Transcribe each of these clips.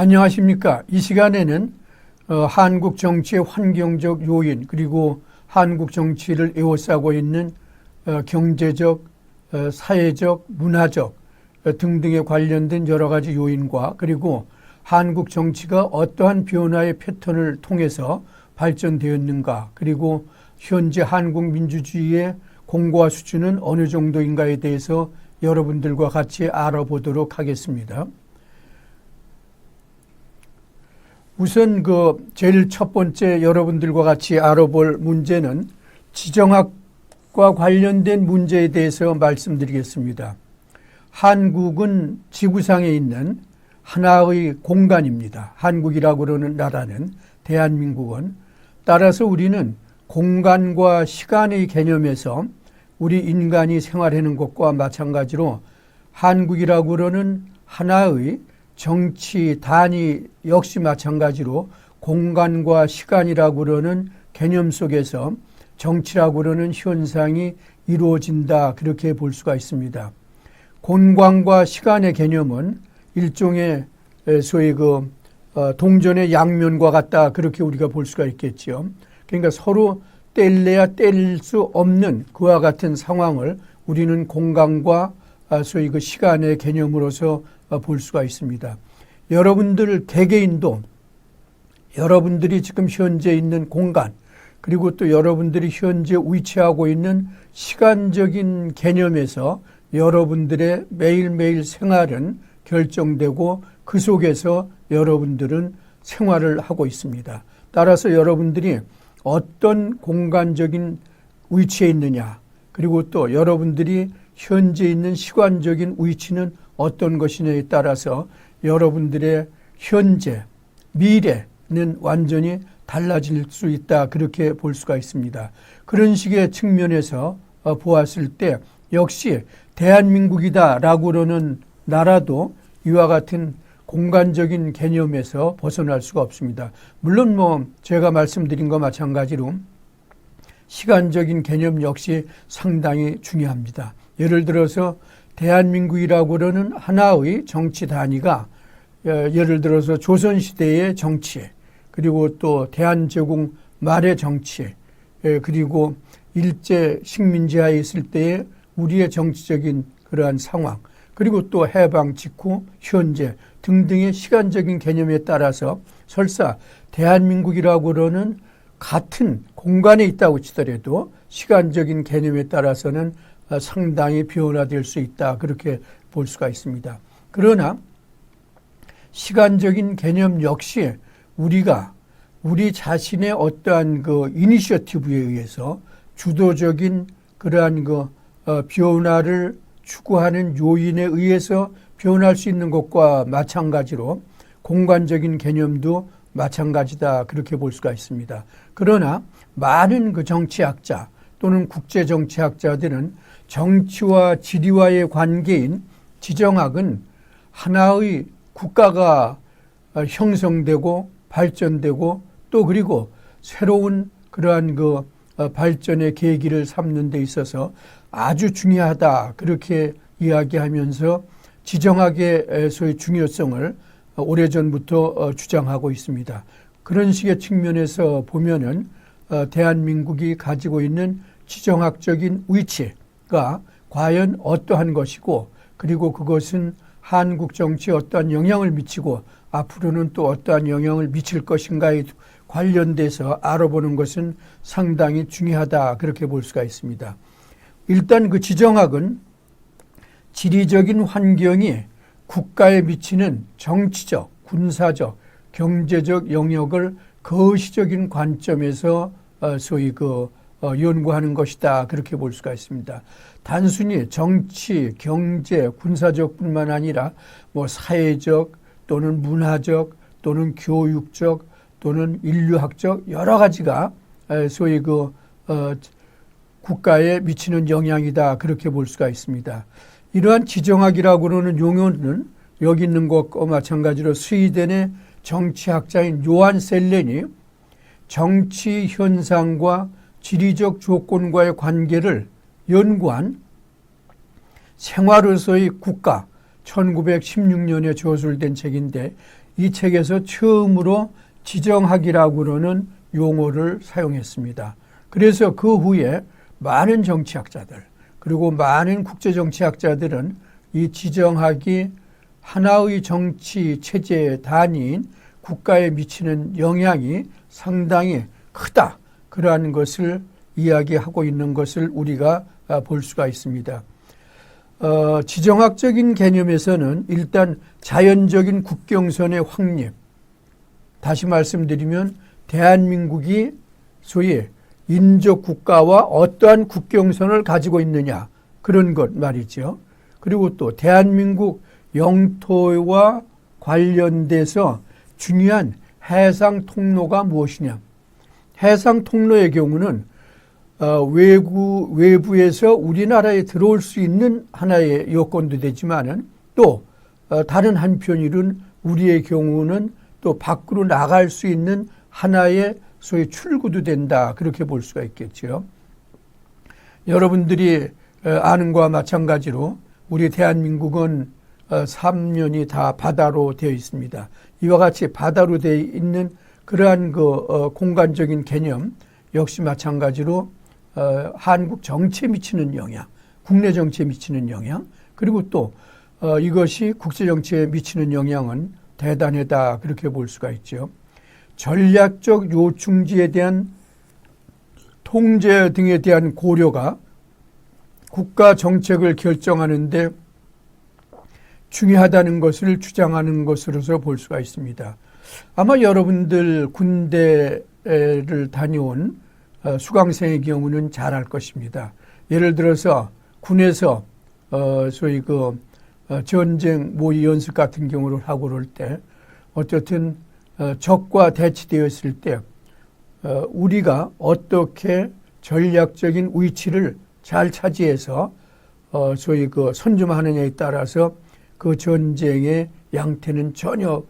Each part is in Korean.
안녕하십니까. 이 시간에는 한국 정치의 환경적 요인 그리고 한국 정치를 에워싸고 있는 경제적, 사회적, 문화적 등등에 관련된 여러 가지 요인과 그리고 한국 정치가 어떠한 변화의 패턴을 통해서 발전되었는가, 그리고 현재 한국 민주주의의 공고화 수준은 어느 정도인가에 대해서 여러분들과 같이 알아보도록 하겠습니다. 우선 제일 첫 번째 여러분들과 같이 알아볼 문제는 지정학과 관련된 문제에 대해서 말씀드리겠습니다. 한국은 지구상에 있는 하나의 공간입니다. 한국이라고 그러는 나라는, 대한민국은. 따라서 우리는 공간과 시간의 개념에서 우리 인간이 생활하는 것과 마찬가지로 한국이라고 그러는 하나의 정치 단위 역시 마찬가지로 공간과 시간이라고 그러는 개념 속에서 정치라고 그러는 현상이 이루어진다, 그렇게 볼 수가 있습니다. 공간과 시간의 개념은 일종의 소위 동전의 양면과 같다, 그렇게 우리가 볼 수가 있겠죠. 그러니까 서로 뗄래야 뗄 수 없는 그와 같은 상황을 우리는 공간과 소위 시간의 개념으로서 볼 수가 있습니다. 여러분들 개개인도 여러분들이 지금 현재 있는 공간, 그리고 또 여러분들이 현재 위치하고 있는 시간적인 개념에서 여러분들의 매일매일 생활은 결정되고 그 속에서 여러분들은 생활을 하고 있습니다. 따라서 여러분들이 어떤 공간적인 위치에 있느냐, 그리고 또 여러분들이 현재 있는 시간적인 위치는 어떤 것이냐에 따라서 여러분들의 현재, 미래는 완전히 달라질 수 있다, 그렇게 볼 수가 있습니다. 그런 식의 측면에서 보았을 때 역시 대한민국이다라고 그러는 나라도 이와 같은 공간적인 개념에서 벗어날 수가 없습니다. 물론 제가 말씀드린 것과 마찬가지로 시간적인 개념 역시 상당히 중요합니다. 예를 들어서 대한민국이라고 그러는 하나의 정치 단위가 예를 들어서 조선시대의 정치, 그리고 또 대한제국 말의 정치, 그리고 일제 식민지하에 있을 때의 우리의 정치적인 그러한 상황, 그리고 또 해방 직후 현재 등등의 시간적인 개념에 따라서 설사 대한민국이라고 그러는 같은 공간에 있다고 치더라도 시간적인 개념에 따라서는 상당히 변화될 수 있다, 그렇게 볼 수가 있습니다. 그러나 시간적인 개념 역시 우리가 우리 자신의 어떠한 이니셔티브에 의해서 주도적인 그러한 변화를 추구하는 요인에 의해서 변할 수 있는 것과 마찬가지로 공간적인 개념도 마찬가지다, 그렇게 볼 수가 있습니다. 그러나 많은 정치학자 또는 국제정치학자들은 정치와 지리와의 관계인 지정학은 하나의 국가가 형성되고 발전되고 또 그리고 새로운 그러한 발전의 계기를 삼는 데 있어서 아주 중요하다, 그렇게 이야기하면서 지정학의 소위 중요성을 오래전부터 주장하고 있습니다. 그런 식의 측면에서 보면은 대한민국이 가지고 있는 지정학적인 위치가 과연 어떠한 것이고, 그리고 그것은 한국 정치에 어떠한 영향을 미치고 앞으로는 또 어떠한 영향을 미칠 것인가에 관련돼서 알아보는 것은 상당히 중요하다, 그렇게 볼 수가 있습니다. 일단 지정학은 지리적인 환경이 국가에 미치는 정치적, 군사적, 경제적 영역을 거시적인 관점에서 소위 연구하는 것이다, 그렇게 볼 수가 있습니다. 단순히 정치, 경제, 군사적뿐만 아니라 사회적 또는 문화적 또는 교육적 또는 인류학적 여러 가지가 소위 국가에 미치는 영향이다, 그렇게 볼 수가 있습니다. 이러한 지정학이라고 하는 용어는 여기 있는 것과 마찬가지로 스웨덴의 정치학자인 요한 셀렌이 정치 현상과 지리적 조건과의 관계를 연구한 생활에서의 국가 1916년에 저술된 책인데 이 책에서 처음으로 지정학이라고는 용어를 사용했습니다. 그래서 그 후에 많은 정치학자들 그리고 많은 국제정치학자들은 이 지정학이 하나의 정치 체제의 단위인 국가에 미치는 영향이 상당히 크다. 그러한 것을 이야기하고 있는 것을 우리가 볼 수가 있습니다. 지정학적인 개념에서는 일단 자연적인 국경선의 확립, 다시 말씀드리면 대한민국이 소위 인접 국가와 어떠한 국경선을 가지고 있느냐 그런 것 말이죠. 그리고 또 대한민국 영토와 관련돼서 중요한 해상 통로가 무엇이냐. 해상 통로의 경우는 외부에서 우리나라에 들어올 수 있는 하나의 여건도 되지만은 또 다른 한편으로는 우리의 경우는 또 밖으로 나갈 수 있는 하나의 소위 출구도 된다. 그렇게 볼 수가 있겠죠. 여러분들이 아는 것과 마찬가지로 우리 대한민국은 3면이 다 바다로 되어 있습니다. 이와 같이 바다로 되어 있는 그러한 공간적인 개념 역시 마찬가지로 한국 정치에 미치는 영향, 국내 정치에 미치는 영향, 그리고 또 이것이 국제 정치에 미치는 영향은 대단하다 그렇게 볼 수가 있죠. 전략적 요충지에 대한 통제 등에 대한 고려가 국가 정책을 결정하는 데 중요하다는 것을 주장하는 것으로서 볼 수가 있습니다. 아마 여러분들 군대를 다녀온 수강생의 경우는 잘 알 것입니다. 예를 들어서 군에서 소위 전쟁 모의 연습 같은 경우를 하고 그럴 때 어쨌든 적과 대치되었을 때 우리가 어떻게 전략적인 위치를 잘 차지해서 소위 선점하느냐에 따라서 그 전쟁의 양태는 전혀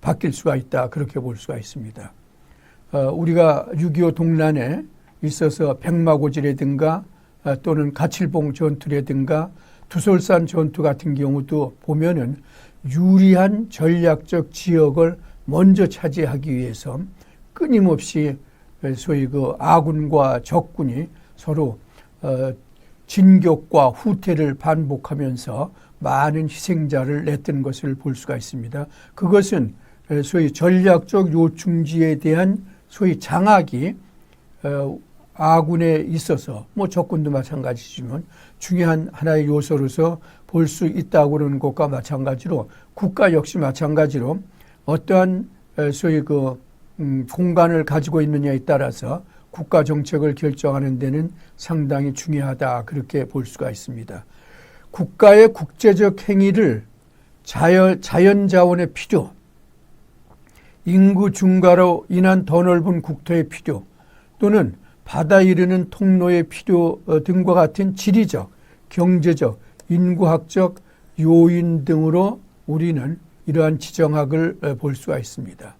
바뀔 수가 있다. 그렇게 볼 수가 있습니다. 우리가 6.25 동란에 있어서 백마고지라든가 또는 가칠봉 전투라든가 두솔산 전투 같은 경우도 보면은 유리한 전략적 지역을 먼저 차지하기 위해서 끊임없이 소위 아군과 적군이 서로 진격과 후퇴를 반복하면서 많은 희생자를 냈던 것을 볼 수가 있습니다. 그것은 소위 전략적 요충지에 대한 소위 장악이 아군에 있어서 적군도 마찬가지지만 중요한 하나의 요소로서 볼 수 있다고 그러는 것과 마찬가지로 국가 역시 마찬가지로 어떠한 소위 공간을 가지고 있느냐에 따라서 국가 정책을 결정하는 데는 상당히 중요하다 그렇게 볼 수가 있습니다. 국가의 국제적 행위를 자연 자원의 필요, 인구 증가로 인한 더 넓은 국토의 필요 또는 바다 이르는 통로의 필요 등과 같은 지리적, 경제적, 인구학적 요인 등으로 우리는 이러한 지정학을 볼 수가 있습니다.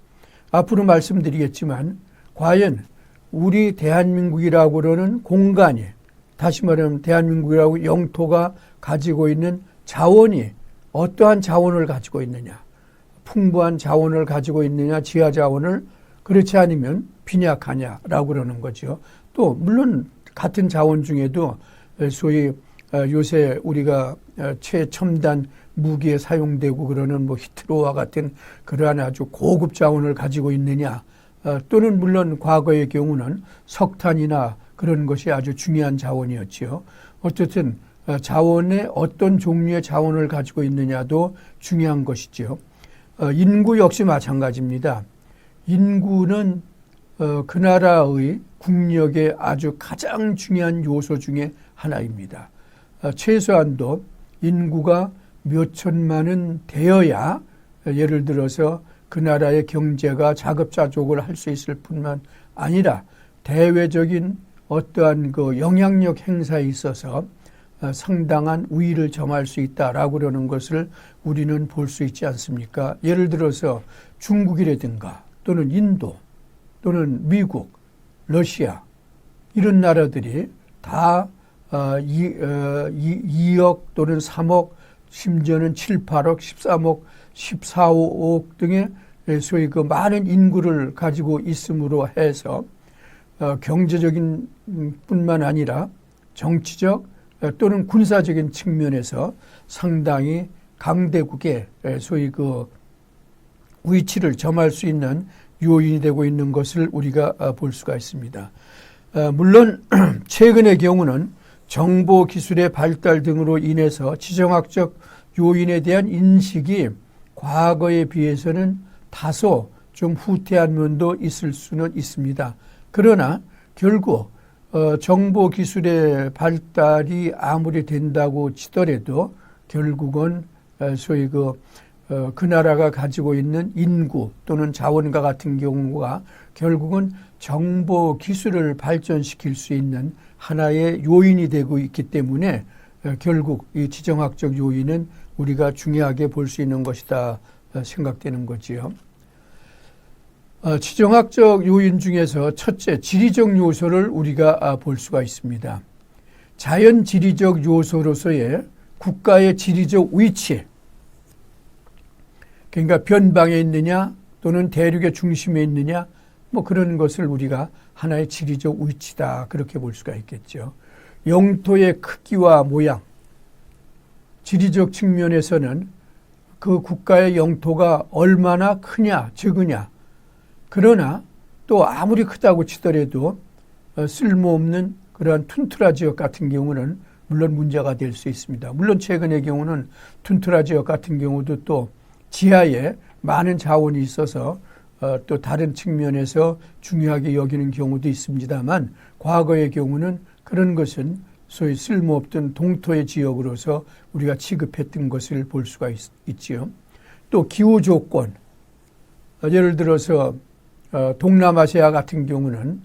앞으로 말씀드리겠지만 과연 우리 대한민국이라고 그러는 공간이 다시 말하면 대한민국이라고 영토가 가지고 있는 자원이 어떠한 자원을 가지고 있느냐. 풍부한 자원을 가지고 있느냐, 지하 자원을 그렇지 않으면 빈약하냐라고 그러는 거죠. 또 물론 같은 자원 중에도 소위 요새 우리가 최첨단 무기에 사용되고 그러는 히트로와 같은 그러한 아주 고급 자원을 가지고 있느냐 또는 물론 과거의 경우는 석탄이나 그런 것이 아주 중요한 자원이었지요. 어쨌든 자원의 어떤 종류의 자원을 가지고 있느냐도 중요한 것이죠. 인구 역시 마찬가지입니다. 인구는 그 나라의 국력의 아주 가장 중요한 요소 중에 하나입니다. 최소한도 인구가 몇 천만은 되어야 예를 들어서 그 나라의 경제가 자급자족을 할 수 있을 뿐만 아니라 대외적인 어떠한 영향력 행사에 있어서 상당한 우위를 점할 수 있다라고 그러는 것을 우리는 볼 수 있지 않습니까? 예를 들어서 중국이라든가 또는 인도 또는 미국, 러시아 이런 나라들이 다 2억 또는 3억 심지어는 7, 8억, 13억, 14, 5억 등의 소위 그 많은 인구를 가지고 있음으로 해서 경제적인 뿐만 아니라 정치적 또는 군사적인 측면에서 상당히 강대국의 소위 그 위치를 점할 수 있는 요인이 되고 있는 것을 우리가 볼 수가 있습니다. 물론 최근의 경우는 정보기술의 발달 등으로 인해서 지정학적 요인에 대한 인식이 과거에 비해서는 다소 좀 후퇴한 면도 있을 수는 있습니다. 그러나 결국 정보기술의 발달이 아무리 된다고 치더라도 결국은 소위 그 나라가 가지고 있는 인구 또는 자원과 같은 경우가 결국은 정보 기술을 발전시킬 수 있는 하나의 요인이 되고 있기 때문에 결국 이 지정학적 요인은 우리가 중요하게 볼 수 있는 것이다 생각되는 거지요. 지정학적 요인 중에서 첫째, 지리적 요소를 우리가 볼 수가 있습니다. 자연 지리적 요소로서의 국가의 지리적 위치, 그러니까 변방에 있느냐 또는 대륙의 중심에 있느냐 뭐 그런 것을 우리가 하나의 지리적 위치다 그렇게 볼 수가 있겠죠. 영토의 크기와 모양, 지리적 측면에서는 그 국가의 영토가 얼마나 크냐 적으냐, 그러나 또 아무리 크다고 치더라도 쓸모없는 그러한 툰트라 지역 같은 경우는 물론 문제가 될 수 있습니다. 물론 최근의 경우는 툰트라 지역 같은 경우도 또 지하에 많은 자원이 있어서 또 다른 측면에서 중요하게 여기는 경우도 있습니다만 과거의 경우는 그런 것은 소위 쓸모없던 동토의 지역으로서 우리가 취급했던 것을 볼 수가 있지요. 또 기후 조건, 예를 들어서 동남아시아 같은 경우는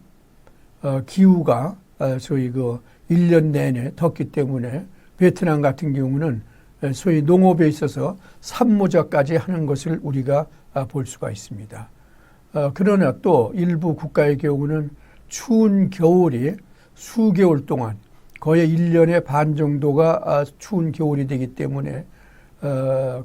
기후가 소위 그 1년 내내 덥기 때문에 베트남 같은 경우는 소위 농업에 있어서 산모작까지 하는 것을 우리가 볼 수가 있습니다. 그러나 또 일부 국가의 경우는 추운 겨울이 수개월 동안 거의 1년의 반 정도가 추운 겨울이 되기 때문에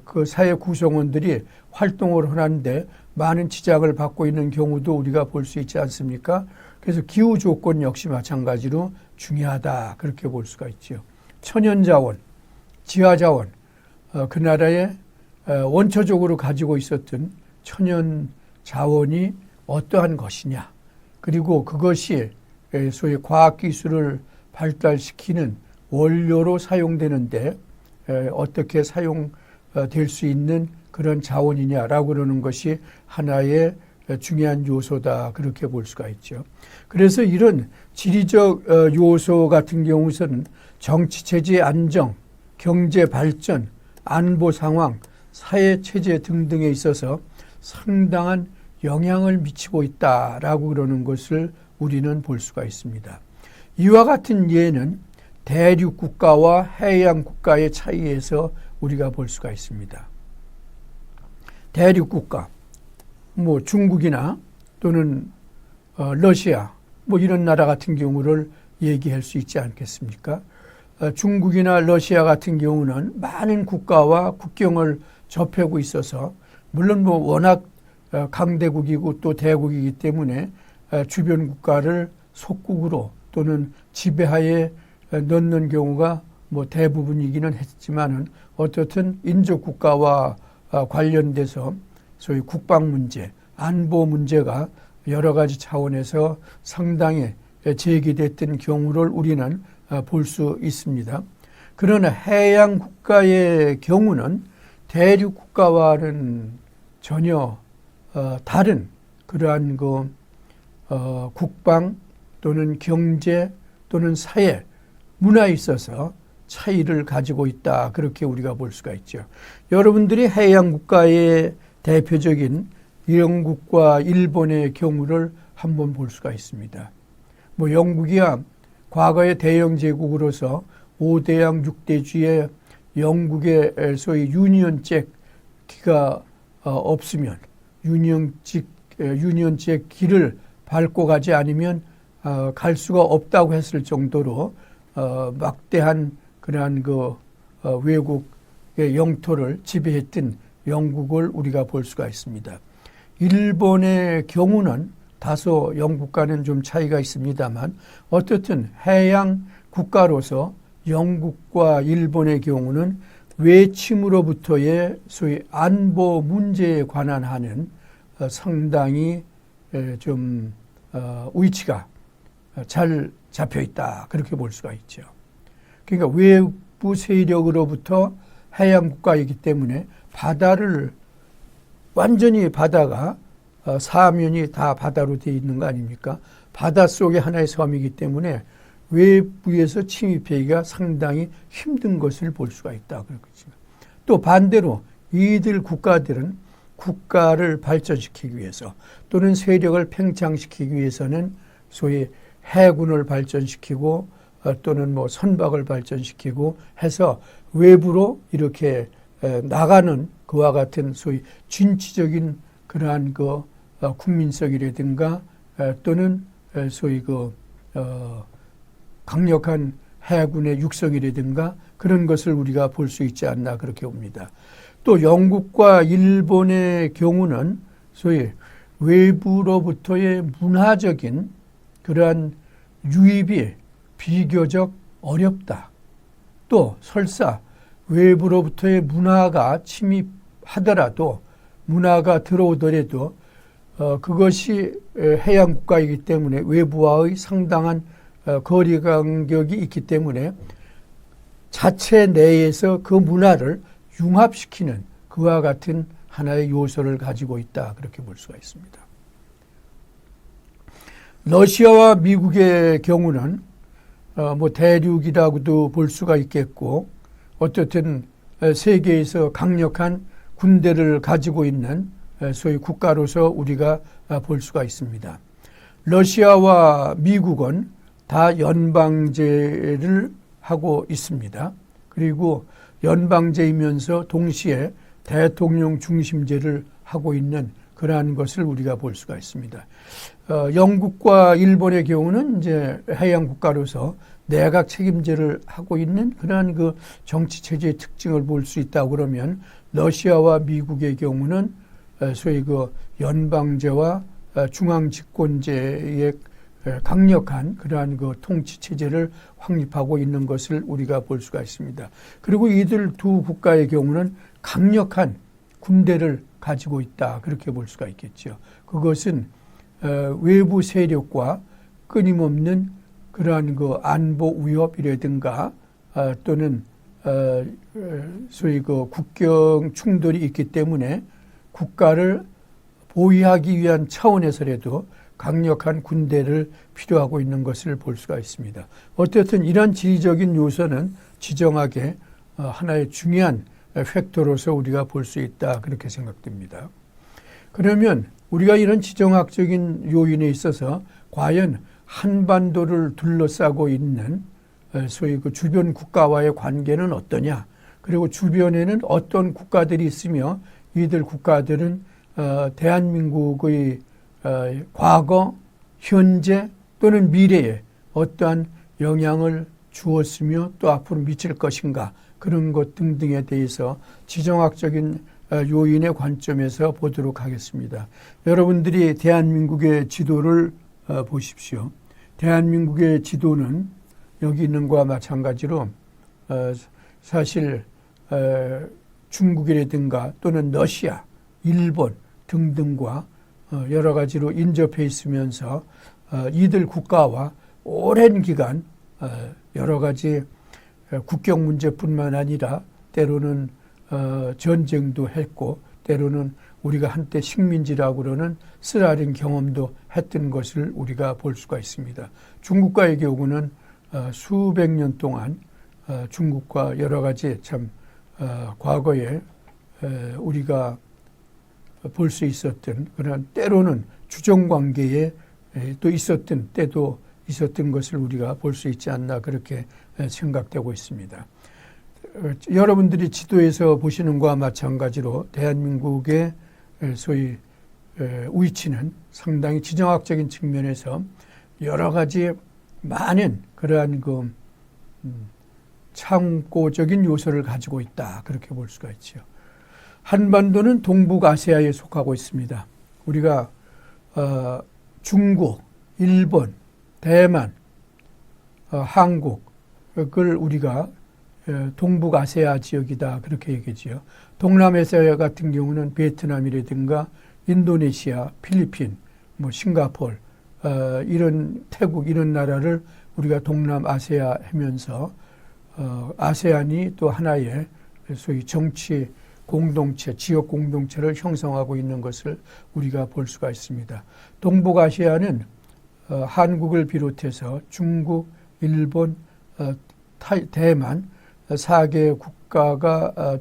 그 사회 구성원들이 활동을 하는데 많은 지장을 받고 있는 경우도 우리가 볼 수 있지 않습니까? 그래서 기후 조건 역시 마찬가지로 중요하다 그렇게 볼 수가 있죠. 천연자원, 지하자원, 그 나라에 원초적으로 가지고 있었던 천연 자원이 어떠한 것이냐, 그리고 그것이 소위 과학기술을 발달시키는 원료로 사용되는데 어떻게 사용될 수 있는 그런 자원이냐라고 그러는 것이 하나의 중요한 요소다 그렇게 볼 수가 있죠. 그래서 이런 지리적 요소 같은 경우는 정치체제 안정, 경제 발전, 안보 상황, 사회 체제 등등에 있어서 상당한 영향을 미치고 있다라고 그러는 것을 우리는 볼 수가 있습니다. 이와 같은 예는 대륙 국가와 해양 국가의 차이에서 우리가 볼 수가 있습니다. 대륙 국가, 뭐 중국이나 또는 러시아, 뭐 이런 나라 같은 경우를 얘기할 수 있지 않겠습니까? 중국이나 러시아 같은 경우는 많은 국가와 국경을 접하고 있어서 물론 뭐 워낙 강대국이고 또 대국이기 때문에 주변 국가를 속국으로 또는 지배하에 넣는 경우가 뭐 대부분이기는 했지만은 어떻든 인접 국가와 관련돼서 소위 국방 문제, 안보 문제가 여러 가지 차원에서 상당히 제기됐던 경우를 우리는 볼 수 있습니다. 그러나 해양 국가의 경우는 대륙 국가와는 전혀 다른 그러한 국방 또는 경제 또는 사회, 문화에 있어서 차이를 가지고 있다. 그렇게 우리가 볼 수가 있죠. 여러분들이 해양 국가의 대표적인 영국과 일본의 경우를 한번 볼 수가 있습니다. 뭐 영국이야 과거의 대영 제국으로서 5대양 6대주의 영국의 소위 유니언 잭기가 없으면 유니언 잭 길을 밟고 가지 않으면 갈 수가 없다고 했을 정도로 막대한 그러한 외국의 영토를 지배했던 영국을 우리가 볼 수가 있습니다. 일본의 경우는 다소 영국과는 좀 차이가 있습니다만 어떻든 해양 국가로서 영국과 일본의 경우는 외침으로부터의 소위 안보 문제에 관한 하는 상당히 좀 위치가 잘 잡혀 있다. 그렇게 볼 수가 있죠. 그러니까 외부 세력으로부터 해양 국가이기 때문에 바다를 완전히 바다가 사면이 다 바다로 되어 있는 거 아닙니까? 바닷속의 하나의 섬이기 때문에 외부에서 침입하기가 상당히 힘든 것을 볼 수가 있다. 그렇죠. 또 반대로 이들 국가들은 국가를 발전시키기 위해서 또는 세력을 팽창시키기 위해서는 소위 해군을 발전시키고 또는 뭐 선박을 발전시키고 해서 외부로 이렇게 나가는 그와 같은 소위 진취적인 그러한 그 국민성이라든가 또는 소위 강력한 해군의 육성이라든가 그런 것을 우리가 볼 수 있지 않나 그렇게 봅니다. 또 영국과 일본의 경우는 소위 외부로부터의 문화적인 그러한 유입이 비교적 어렵다. 또 설사 외부로부터의 문화가 침입하더라도 문화가 들어오더라도 그것이 해양 국가이기 때문에 외부와의 상당한 거리 간격이 있기 때문에 자체 내에서 그 문화를 융합시키는 그와 같은 하나의 요소를 가지고 있다. 그렇게 볼 수가 있습니다. 러시아와 미국의 경우는 뭐 대륙이라고도 볼 수가 있겠고 어떻든 세계에서 강력한 군대를 가지고 있는 소위 국가로서 우리가 볼 수가 있습니다. 러시아와 미국은 다 연방제를 하고 있습니다. 그리고 연방제이면서 동시에 대통령 중심제를 하고 있는 그러한 것을 우리가 볼 수가 있습니다. 영국과 일본의 경우는 이제 해양 국가로서 내각 책임제를 하고 있는 그러한 그 정치 체제의 특징을 볼 수 있다고 그러면 러시아와 미국의 경우는 소위 그 연방제와 중앙 집권제의 강력한 그러한 그 통치 체제를 확립하고 있는 것을 우리가 볼 수가 있습니다. 그리고 이들 두 국가의 경우는 강력한 군대를 가지고 있다. 그렇게 볼 수가 있겠죠. 그것은 외부 세력과 끊임없는 그러한 그 안보 위협이라든가 또는 소위 그 국경 충돌이 있기 때문에 국가를 보위하기 위한 차원에서라도 강력한 군대를 필요하고 있는 것을 볼 수가 있습니다. 어쨌든 이런 지리적인 요소는 지정하게 하나의 중요한 팩터로서 우리가 볼 수 있다. 그렇게 생각됩니다. 그러면 우리가 이런 지정학적인 요인에 있어서 과연 한반도를 둘러싸고 있는 소위 그 주변 국가와의 관계는 어떠냐? 그리고 주변에는 어떤 국가들이 있으며 이들 국가들은 대한민국의 과거, 현재 또는 미래에 어떠한 영향을 주었으며 또 앞으로 미칠 것인가 그런 것 등등에 대해서 지정학적인 요인의 관점에서 보도록 하겠습니다. 여러분들이 대한민국의 지도를 보십시오. 대한민국의 지도는 여기 있는 것과 마찬가지로 사실 중국이라든가 또는 러시아, 일본 등등과 여러 가지로 인접해 있으면서 이들 국가와 오랜 기간 여러 가지 국경 문제뿐만 아니라 때로는 전쟁도 했고 때로는 우리가 한때 식민지라고 그러는 쓰라린 경험도 했던 것을 우리가 볼 수가 있습니다. 중국과의 경우는 수백 년 동안 중국과 여러 가지 참 과거에 우리가 볼 수 있었던 그런 때로는 주정관계에 또 있었던 때도 있었던 것을 우리가 볼 수 있지 않나 그렇게 생각되고 있습니다. 여러분들이 지도에서 보시는 것과 마찬가지로 대한민국의 소위 위치는 상당히 지정학적인 측면에서 여러 가지 많은 그러한 그 창고적인 요소를 가지고 있다. 그렇게 볼 수가 있죠. 한반도는 동북아시아에 속하고 있습니다. 우리가 중국, 일본, 대만, 한국을 우리가 동북아시아 지역이다. 그렇게 얘기하지요. 동남아시아 같은 경우는 베트남이라든가 인도네시아, 필리핀, 뭐 싱가포르, 이런 태국 이런 나라를 우리가 동남아시아 하면서 아세안이 또 하나의 소위 정치 공동체, 지역 공동체를 형성하고 있는 것을 우리가 볼 수가 있습니다. 동북아시아는 한국을 비롯해서 중국, 일본, 대만 4개 국가가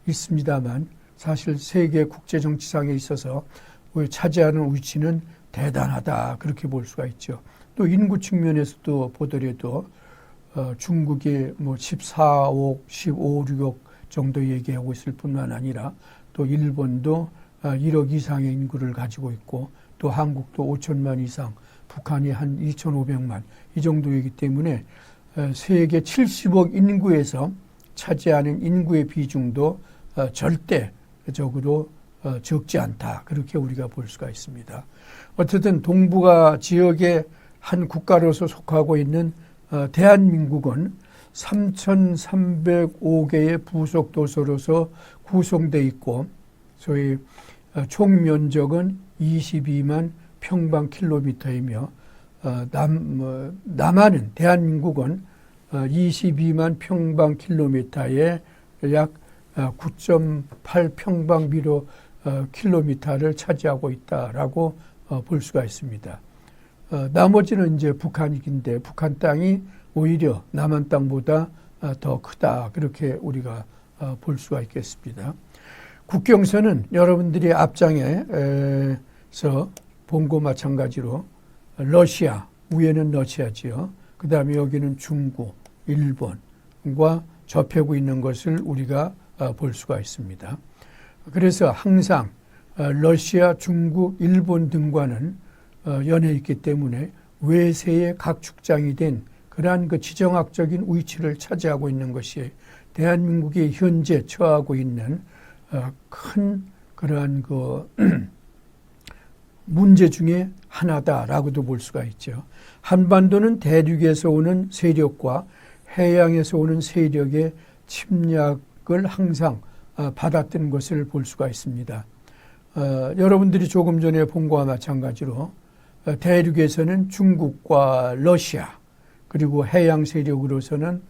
있습니다만 사실 세계 국제 정치상에 있어서 차지하는 위치는 대단하다 그렇게 볼 수가 있죠. 또 인구 측면에서도 보더라도 중국이 뭐 14억, 15, 6억 정도 얘기하고 있을 뿐만 아니라 또 일본도 1억 이상의 인구를 가지고 있고 또 한국도 5천만 이상, 북한이 한 2,500만 이 정도이기 때문에 세계 70억 인구에서 차지하는 인구의 비중도 절대적으로 적지 않다. 그렇게 우리가 볼 수가 있습니다. 어쨌든 동북아 지역의 한 국가로서 속하고 있는 대한민국은 3,305개의 부속 도서로서 구성되어 있고 소위 총 면적은 22만 평방킬로미터이며 남한은 대한민국은 22만 평방킬로미터에 약 9.8 평방킬로미터를 차지하고 있다라고 볼 수가 있습니다. 나머지는 이제 북한인데 북한 땅이 오히려 남한 땅보다 더 크다 그렇게 우리가 볼 수가 있겠습니다. 국경선은 여러분들이 앞장에서 본 거 마찬가지로 러시아 위에는 러시아지요. 그 다음에 여기는 중국, 일본과 접하고 있는 것을 우리가 볼 수가 있습니다. 그래서 항상 러시아, 중국, 일본 등과는 연해 있기 때문에 외세의 각축장이 된 그러한 그 지정학적인 위치를 차지하고 있는 것이 대한민국이 현재 처하고 있는 큰 그러한 그 문제 중에 하나다라고도 볼 수가 있죠. 한반도는 대륙에서 오는 세력과 해양에서 오는 세력의 침략을 항상 받았던 것을 볼 수가 있습니다. 여러분들이 조금 전에 본 거와 마찬가지로 대륙에서는 중국과 러시아 그리고 해양 세력으로서는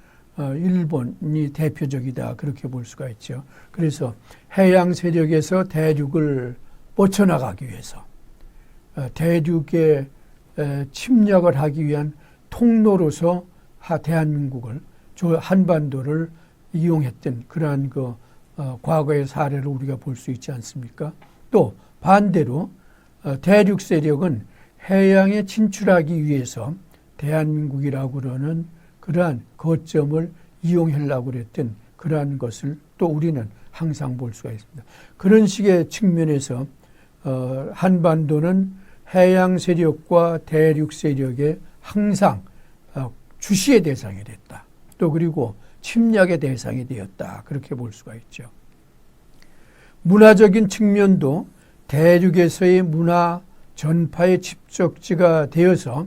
일본이 대표적이다 그렇게 볼 수가 있죠. 그래서 해양 세력에서 대륙을 뻗쳐나가기 위해서 대륙에 침략을 하기 위한 통로로서 대한민국을 한반도를 이용했던 그러한 그 과거의 사례를 우리가 볼 수 있지 않습니까? 또 반대로 대륙 세력은 해양에 진출하기 위해서 대한민국이라고 그러는 그러한 거점을 이용하려고 그랬던 그러한 것을 또 우리는 항상 볼 수가 있습니다. 그런 식의 측면에서 한반도는 해양 세력과 대륙 세력의 항상 주시의 대상이 됐다. 또 그리고 침략의 대상이 되었다. 그렇게 볼 수가 있죠. 문화적인 측면도 대륙에서의 문화 전파의 집적지가 되어서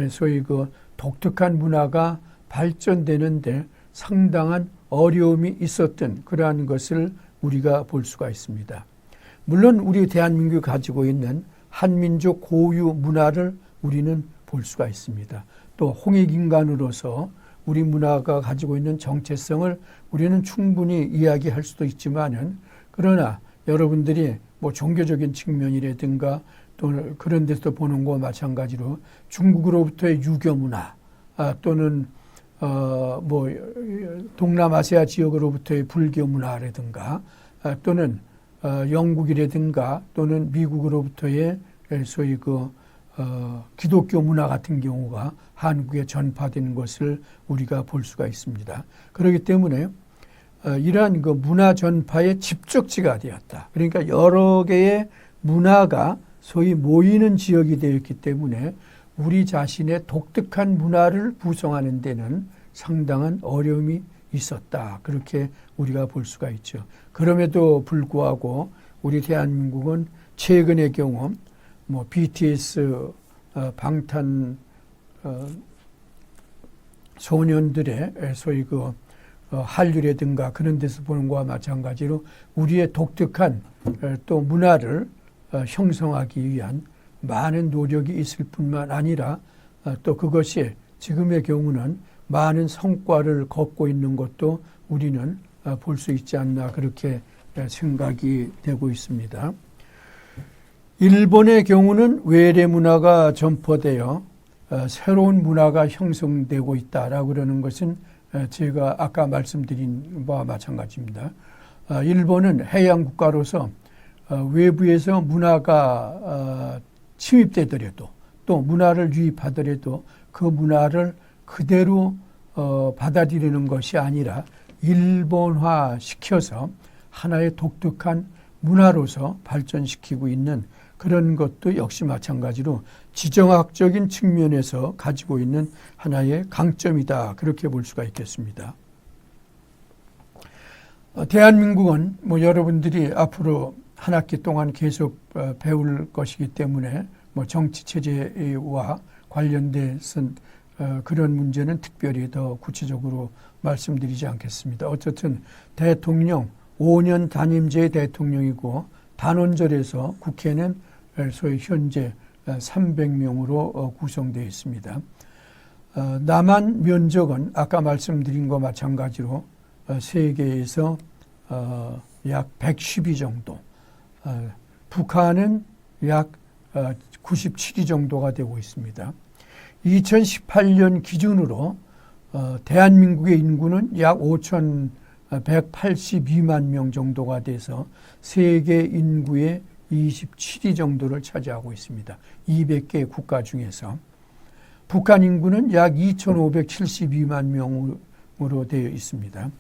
소위 그 독특한 문화가 발전되는데 상당한 어려움이 있었던 그러한 것을 우리가 볼 수가 있습니다. 물론 우리 대한민국이 가지고 있는 한민족 고유 문화를 우리는 볼 수가 있습니다. 또 홍익인간으로서 우리 문화가 가지고 있는 정체성을 우리는 충분히 이야기할 수도 있지만은 그러나 여러분들이 뭐 종교적인 측면이라든가 또 그런 데서 보는 것과 마찬가지로 중국으로부터의 유교 문화 또는 뭐 동남아시아 지역으로부터의 불교 문화라든가 또는 영국이라든가 또는 미국으로부터의 소위 그 기독교 문화 같은 경우가 한국에 전파되는 것을 우리가 볼 수가 있습니다. 그렇기 때문에 이러한 그 문화 전파의 집적지가 되었다. 그러니까 여러 개의 문화가 소위 모이는 지역이 되었기 때문에 우리 자신의 독특한 문화를 구성하는 데는 상당한 어려움이 있었다. 그렇게 우리가 볼 수가 있죠. 그럼에도 불구하고 우리 대한민국은 최근의 경우 뭐 BTS 방탄 소년들의 소위 그 한류라든가 그런 데서 보는 것과 마찬가지로 우리의 독특한 또 문화를 형성하기 위한 많은 노력이 있을 뿐만 아니라 또 그것이 지금의 경우는 많은 성과를 걷고 있는 것도 우리는 볼 수 있지 않나 그렇게 생각이 되고 있습니다. 일본의 경우는 외래 문화가 전파되어 새로운 문화가 형성되고 있다라고 그러는 것은 제가 아까 말씀드린 바와 마찬가지입니다. 일본은 해양 국가로서 외부에서 문화가 침입되더라도 또 문화를 유입하더라도 그 문화를 그대로 받아들이는 것이 아니라 일본화 시켜서 하나의 독특한 문화로서 발전시키고 있는 그런 것도 역시 마찬가지로 지정학적인 측면에서 가지고 있는 하나의 강점이다. 그렇게 볼 수가 있겠습니다. 대한민국은 뭐 여러분들이 앞으로 한 학기 동안 계속 배울 것이기 때문에 뭐 정치 체제와 관련돼서 그런 문제는 특별히 더 구체적으로 말씀드리지 않겠습니다. 어쨌든 대통령 5년 단임제 대통령이고 단원절에서 국회는 소위 현재 300명으로 구성되어 있습니다. 남한 면적은 아까 말씀드린 것과 마찬가지로 세계에서 약 110위 정도, 북한은 약 97위 정도가 되고 있습니다. 2018년 기준으로 대한민국의 인구는 약 5,182만 명 정도가 돼서 세계 인구의 27위 정도를 차지하고 있습니다. 200개 국가 중에서. 북한 인구는 약 2,572만 명으로 되어 있습니다.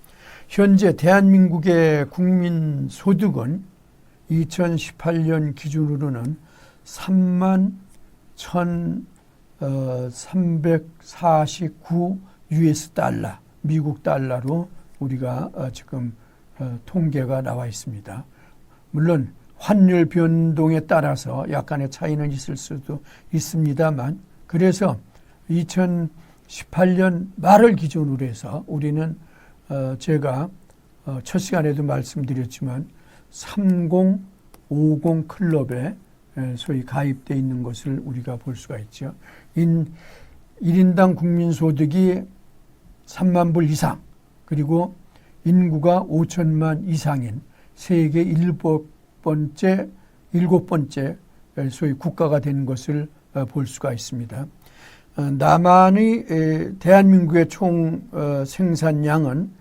현재 대한민국의 국민 소득은 2018년 기준으로는 3만 1,349 US 달러, 미국 달러로 우리가 지금 통계가 나와 있습니다. 물론 환율 변동에 따라서 약간의 차이는 있을 수도 있습니다만 그래서 2018년 말을 기준으로 해서 우리는 제가 첫 시간에도 말씀드렸지만 3050 클럽에 소위 가입되어 있는 것을 우리가 볼 수가 있죠. 1인당 국민소득이 3만 불 이상 그리고 인구가 5천만 이상인 세계 7번째 소위 국가가 된 것을 볼 수가 있습니다. 남한의 대한민국의 총 생산량은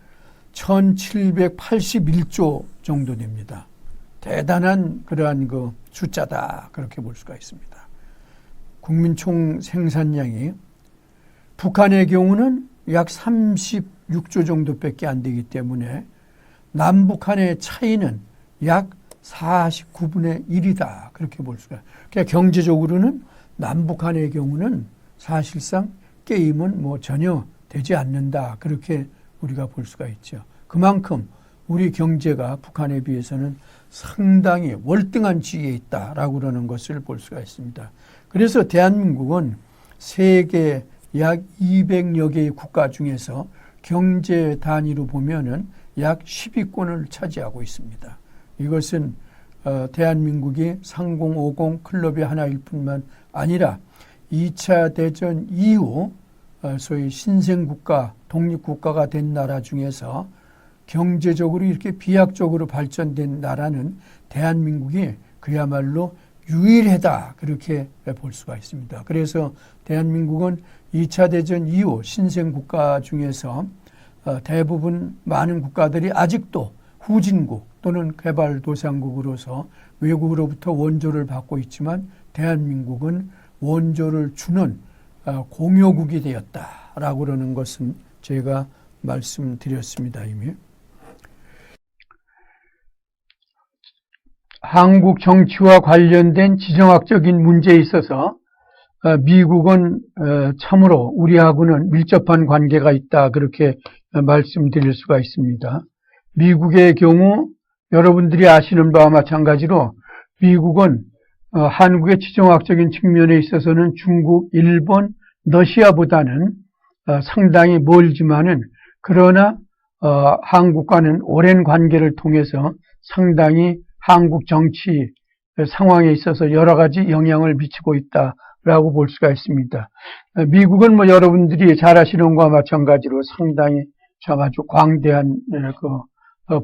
1781조 정도 됩니다. 대단한 그러한 그 숫자다 그렇게 볼 수가 있습니다. 국민 총 생산량이 북한의 경우는 약 36조 정도밖에 안 되기 때문에 남북한의 차이는 약 49분의 1이다 그렇게 볼 수가. 그러니까 경제적으로는 남북한의 경우는 사실상 게임은 뭐 전혀 되지 않는다 그렇게 우리가 볼 수가 있죠. 그만큼 우리 경제가 북한에 비해서는 상당히 월등한 지위에 있다라고 그러는 것을 볼 수가 있습니다. 그래서 대한민국은 세계 약 200여 개의 국가 중에서 경제 단위로 보면은 약 10위권을 차지하고 있습니다. 이것은 대한민국이 3050 클럽의 하나일 뿐만 아니라 2차 대전 이후 소위 신생국가, 독립국가가 된 나라 중에서 경제적으로 이렇게 비약적으로 발전된 나라는 대한민국이 그야말로 유일하다 그렇게 볼 수가 있습니다. 그래서 대한민국은 2차 대전 이후 신생국가 중에서 대부분 많은 국가들이 아직도 후진국 또는 개발도상국으로서 외국으로부터 원조를 받고 있지만 대한민국은 원조를 주는 공여국이 되었다라고 그러는 것은 제가 말씀드렸습니다. 이미. 한국 정치와 관련된 지정학적인 문제에 있어서 미국은 참으로 우리하고는 밀접한 관계가 있다 그렇게 말씀드릴 수가 있습니다. 미국의 경우 여러분들이 아시는 바와 마찬가지로 미국은 한국의 지정학적인 측면에 있어서는 중국, 일본, 러시아보다는 상당히 멀지만은 그러나 한국과는 오랜 관계를 통해서 상당히 한국 정치 상황에 있어서 여러 가지 영향을 미치고 있다라고 볼 수가 있습니다. 미국은 뭐 여러분들이 잘 아시는 것과 마찬가지로 상당히 아주 광대한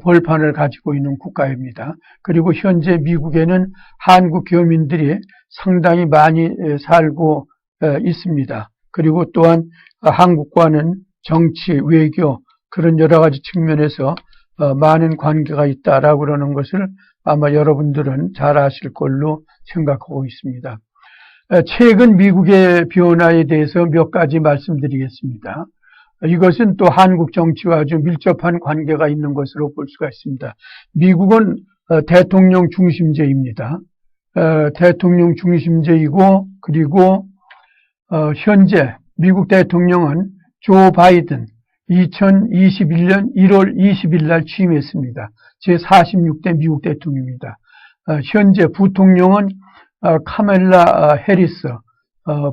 벌판을 가지고 있는 국가입니다. 그리고 현재 미국에는 한국 교민들이 상당히 많이 살고 있습니다. 그리고 또한 한국과는 정치, 외교 그런 여러 가지 측면에서 많은 관계가 있다라고 그러는 것을 아마 여러분들은 잘 아실 걸로 생각하고 있습니다. 최근 미국의 변화에 대해서 몇 가지 말씀드리겠습니다. 이것은 또 한국 정치와 아주 밀접한 관계가 있는 것으로 볼 수가 있습니다. 미국은 대통령 중심제입니다. 대통령 중심제이고 그리고 현재 미국 대통령은 조 바이든 2021년 1월 20일 날 취임했습니다. 제46대 미국 대통령입니다. 현재 부통령은 카멜라 해리스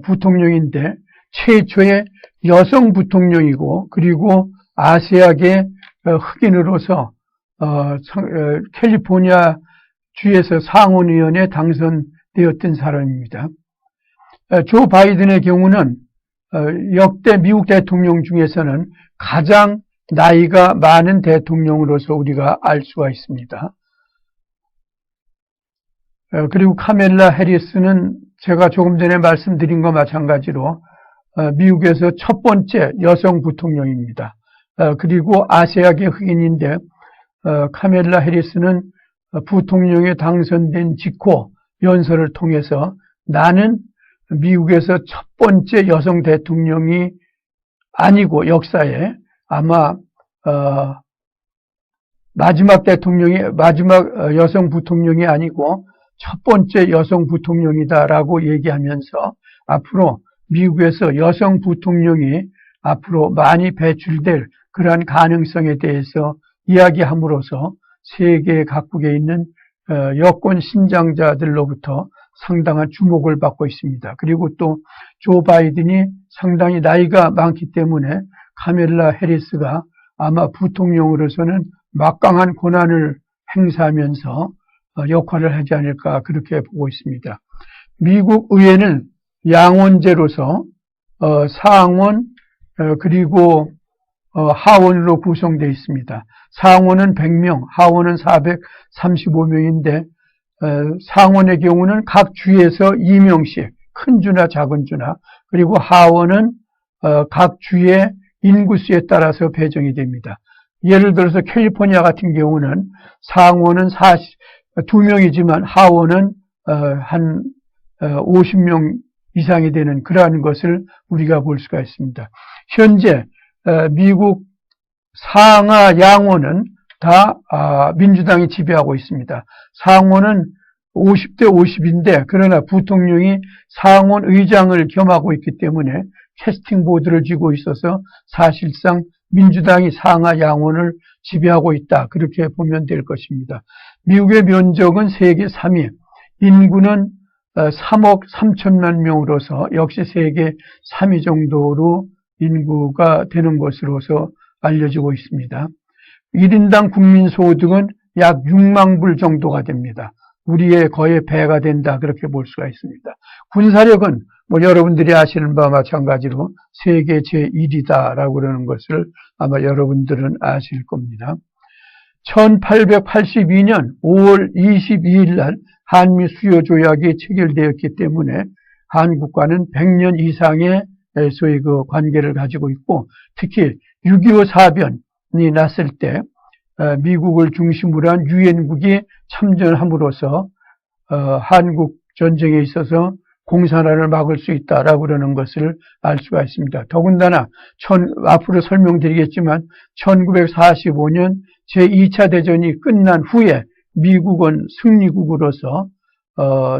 부통령인데 최초의 여성 부통령이고 그리고 아시아계 흑인으로서 캘리포니아 주에서 상원의원에 당선되었던 사람입니다. 조 바이든의 경우는 역대 미국 대통령 중에서는 가장 나이가 많은 대통령으로서 우리가 알 수가 있습니다. 그리고 카멜라 해리스는 제가 조금 전에 말씀드린 것과 마찬가지로 미국에서 첫 번째 여성 부통령입니다. 그리고 아시아계 흑인인데 카멜라 해리스는 부통령에 당선된 직후 연설을 통해서 나는 미국에서 첫 번째 여성 대통령이 아니고 역사에 아마 마지막 여성 부통령이 아니고 첫 번째 여성 부통령이다라고 얘기하면서 앞으로 미국에서 여성 부통령이 앞으로 많이 배출될 그러한 가능성에 대해서 이야기함으로써 세계 각국에 있는 여권 신장자들로부터 상당한 주목을 받고 있습니다. 그리고 또 조 바이든이 상당히 나이가 많기 때문에 카멜라 해리스가 아마 부통령으로서는 막강한 권한을 행사하면서 역할을 하지 않을까 그렇게 보고 있습니다. 미국 의회는 양원제로서 상원 그리고 하원으로 구성되어 있습니다. 상원은 100명, 하원은 435명인데 상원의 경우는 각 주에서 2명씩 큰 주나 작은 주나 그리고 하원은 각 주의 인구수에 따라서 배정이 됩니다. 예를 들어서 캘리포니아 같은 경우는 상원은 2명이지만 하원은 한 50명 이상이 되는 그러한 것을 우리가 볼 수가 있습니다. 현재 미국 상하 양원은 다 민주당이 지배하고 있습니다. 상원은 50대 50인데 그러나 부통령이 상원 의장을 겸하고 있기 때문에 캐스팅 보드를 쥐고 있어서 사실상 민주당이 상하 양원을 지배하고 있다. 그렇게 보면 될 것입니다. 미국의 면적은 세계 3위, 인구는 3억 3천만 명으로서 역시 세계 3위 정도로 인구가 되는 것으로서 알려지고 있습니다. 1인당 국민소득은 약 6만 불 정도가 됩니다. 우리의 거의 배가 된다 그렇게 볼 수가 있습니다. 군사력은 뭐 여러분들이 아시는 바와 마찬가지로 세계 제1위다라고 그러는 것을 아마 여러분들은 아실 겁니다. 1882년 5월 22일 날 한미 수요 조약이 체결되었기 때문에 한국과는 100년 이상의 소위 그 관계를 가지고 있고 특히 6.25 사변이 났을 때 미국을 중심으로 한 유엔국이 참전함으로써 한국 전쟁에 있어서 공산화를 막을 수 있다라고 그러는 것을 알 수가 있습니다. 더군다나 앞으로 설명드리겠지만 1945년 제2차 대전이 끝난 후에 미국은 승리국으로서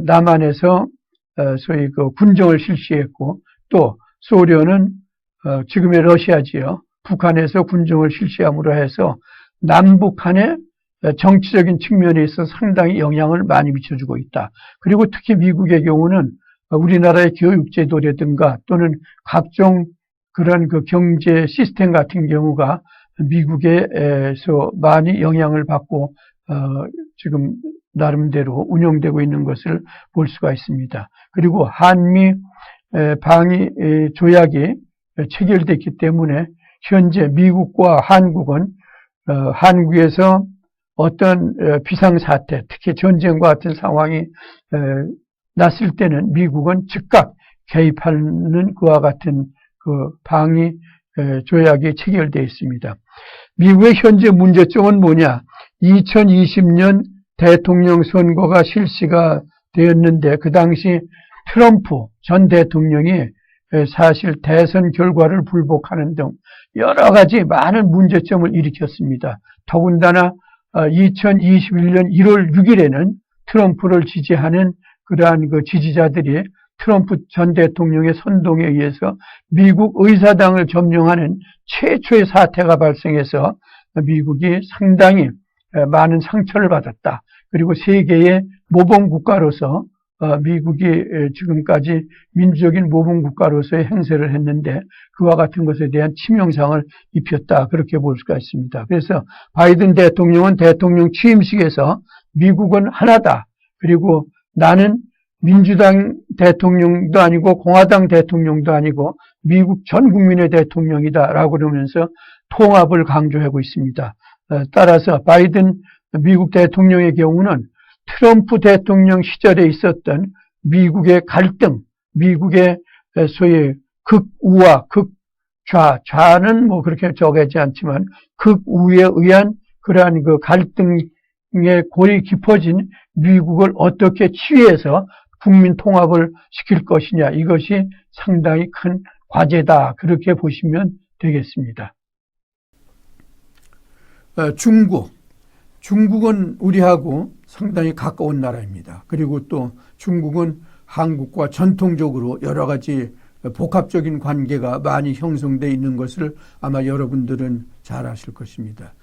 남한에서 소위 그 군정을 실시했고 또 소련은 지금의 러시아지요. 북한에서 군정을 실시함으로 해서 남북한의 정치적인 측면에 있어서 상당히 영향을 많이 미쳐주고 있다. 그리고 특히 미국의 경우는 우리나라의 교육제도라든가 또는 각종 그런 그 경제 시스템 같은 경우가 미국에서 많이 영향을 받고 지금 나름대로 운영되고 있는 것을 볼 수가 있습니다. 그리고 한미 방위 조약이 체결됐기 때문에 현재 미국과 한국은 한국에서 어떤 비상사태, 특히 전쟁과 같은 상황이 났을 때는 미국은 즉각 개입하는 그와 같은 그 방위 조약이 체결되어 있습니다. 미국의 현재 문제점은 뭐냐? 2020년 대통령 선거가 실시가 되었는데 그 당시 트럼프 전 대통령이 사실 대선 결과를 불복하는 등 여러 가지 많은 문제점을 일으켰습니다. 더군다나 2021년 1월 6일에는 트럼프를 지지하는 그러한 그 지지자들이 트럼프 전 대통령의 선동에 의해서 미국 의사당을 점령하는 최초의 사태가 발생해서 미국이 상당히 많은 상처를 받았다. 그리고 세계의 모범국가로서 미국이 지금까지 민주적인 모범국가로서의 행세를 했는데 그와 같은 것에 대한 치명상을 입혔다. 그렇게 볼 수가 있습니다. 그래서 바이든 대통령은 대통령 취임식에서 미국은 하나다. 그리고 나는 민주당 대통령도 아니고 공화당 대통령도 아니고 미국 전 국민의 대통령이다라고 그러면서 통합을 강조하고 있습니다. 따라서 바이든 미국 대통령의 경우는 트럼프 대통령 시절에 있었던 미국의 갈등, 미국의 소위 극우와 극좌, 좌는 뭐 그렇게 적하지 않지만 극우에 의한 그러한 그 갈등의 골이 깊어진 미국을 어떻게 치유해서 국민 통합을 시킬 것이냐, 이것이 상당히 큰 과제다. 그렇게 보시면 되겠습니다. 중국은 우리하고 상당히 가까운 나라입니다. 그리고 또 중국은 한국과 전통적으로 여러 가지 복합적인 관계가 많이 형성되어 있는 것을 아마 여러분들은 잘 아실 것입니다.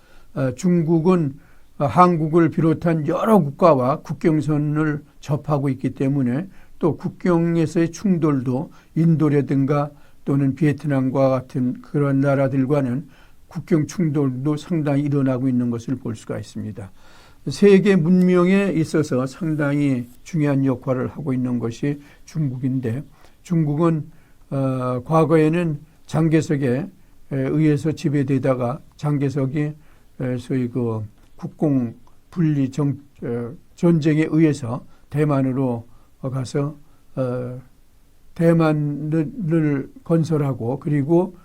중국은 한국을 비롯한 여러 국가와 국경선을 접하고 있기 때문에 또 국경에서의 충돌도 인도라든가 또는 베트남과 같은 그런 나라들과는 국경 충돌도 상당히 일어나고 있는 것을 볼 수가 있습니다. 세계 문명에 있어서 상당히 중요한 역할을 하고 있는 것이 중국인데 중국은 과거에는 장개석에 의해서 지배되다가 장개석이 소위 그 국공 분리 전쟁에 의해서 대만으로 가서 대만을 건설하고 그리고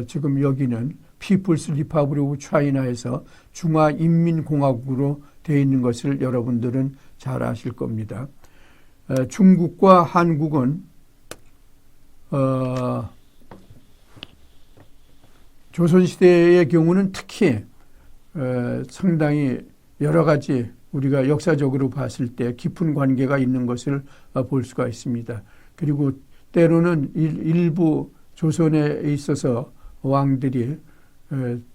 지금 여기는 피플스 리퍼블릭 오브 차이나에서 중화인민공화국으로 되어 있는 것을 여러분들은 잘 아실 겁니다. 중국과 한국은 조선시대의 경우는 특히 상당히 여러 가지 우리가 역사적으로 봤을 때 깊은 관계가 있는 것을 볼 수가 있습니다. 그리고 때로는 일부 조선에 있어서 왕들이